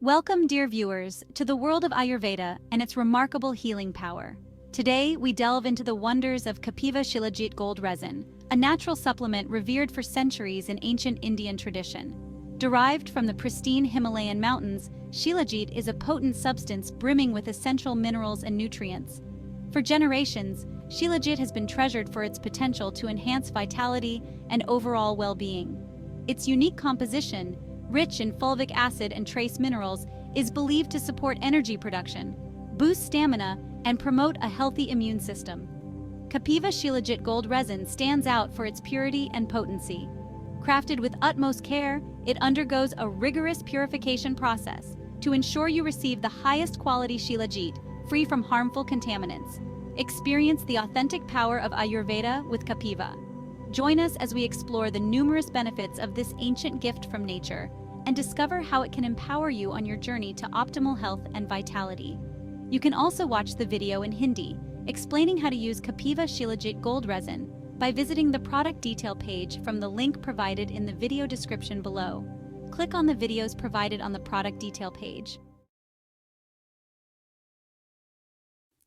Welcome, dear viewers, to the world of Ayurveda and its remarkable healing power. Today, we delve into the wonders of Kapiva Shilajit Gold Resin, a natural supplement revered for centuries in ancient Indian tradition. Derived from the pristine Himalayan mountains, Shilajit is a potent substance brimming with essential minerals and nutrients. For generations, Shilajit has been treasured for its potential to enhance vitality and overall well-being. Its unique composition, rich in fulvic acid and trace minerals, is believed to support energy production, boost stamina, and promote a healthy immune system. Kapiva Shilajit Gold Resin stands out for its purity and potency. Crafted with utmost care, it undergoes a rigorous purification process to ensure you receive the highest quality Shilajit, free from harmful contaminants. Experience the authentic power of Ayurveda with Kapiva. Join us as we explore the numerous benefits of this ancient gift from nature and discover how it can empower you on your journey to optimal health and vitality. You can also watch the video in Hindi, explaining how to use Kapiva Shilajit Gold Resin by visiting the product detail page from the link provided in the video description below. Click on the videos provided on the product detail page.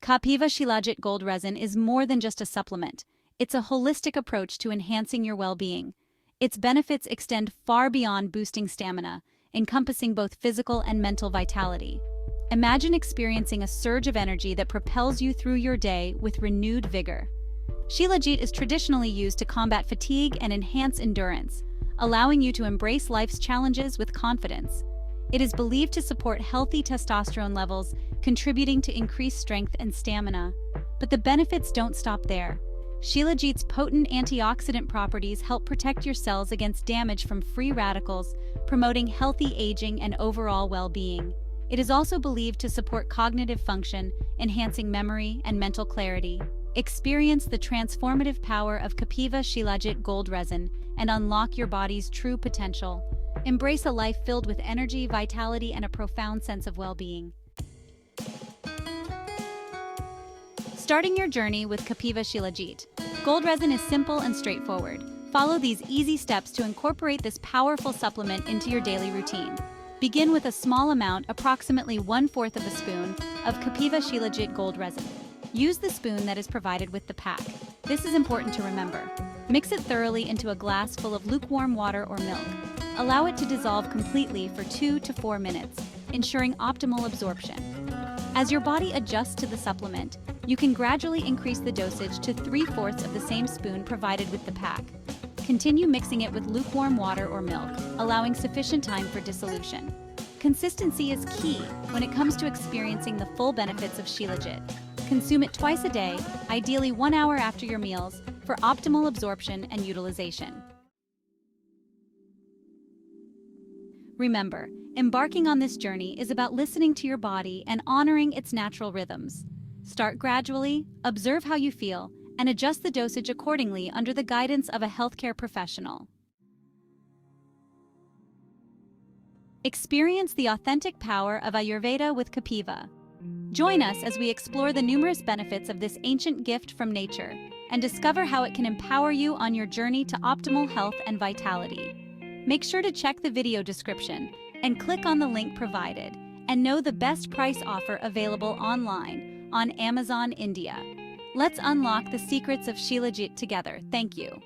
Kapiva Shilajit Gold Resin is more than just a supplement. It's a holistic approach to enhancing your well-being. Its benefits extend far beyond boosting stamina, encompassing both physical and mental vitality. Imagine experiencing a surge of energy that propels you through your day with renewed vigor. Shilajit is traditionally used to combat fatigue and enhance endurance, allowing you to embrace life's challenges with confidence. It is believed to support healthy testosterone levels, contributing to increased strength and stamina. But the benefits don't stop there. Shilajit's potent antioxidant properties help protect your cells against damage from free radicals, promoting healthy aging and overall well-being. It is also believed to support cognitive function, enhancing memory and mental clarity. Experience the transformative power of Kapiva Shilajit Gold Resin and unlock your body's true potential. Embrace a life filled with energy, vitality, and a profound sense of well-being. Starting your journey with Kapiva Shilajit Gold Resin is simple and straightforward. Follow these easy steps to incorporate this powerful supplement into your daily routine. Begin with a small amount, approximately 1/4 of a spoon, of Kapiva Shilajit Gold Resin. Use the spoon that is provided with the pack. This is important to remember. Mix it thoroughly into a glass full of lukewarm water or milk. Allow it to dissolve completely for 2 to 4 minutes, ensuring optimal absorption. As your body adjusts to the supplement, you can gradually increase the dosage to 3/4 of the same spoon provided with the pack. Continue mixing it with lukewarm water or milk, allowing sufficient time for dissolution. Consistency is key when it comes to experiencing the full benefits of Shilajit. Consume it twice a day, ideally 1 hour after your meals, for optimal absorption and utilization. Remember, embarking on this journey is about listening to your body and honoring its natural rhythms. Start gradually, observe how you feel, and adjust the dosage accordingly under the guidance of a healthcare professional. Experience the authentic power of Ayurveda with Kapiva. Join us as we explore the numerous benefits of this ancient gift from nature and discover how it can empower you on your journey to optimal health and vitality. Make sure to check the video description and click on the link provided and know the best price offer available online on Amazon India. Let's unlock the secrets of Shilajit together. Thank you.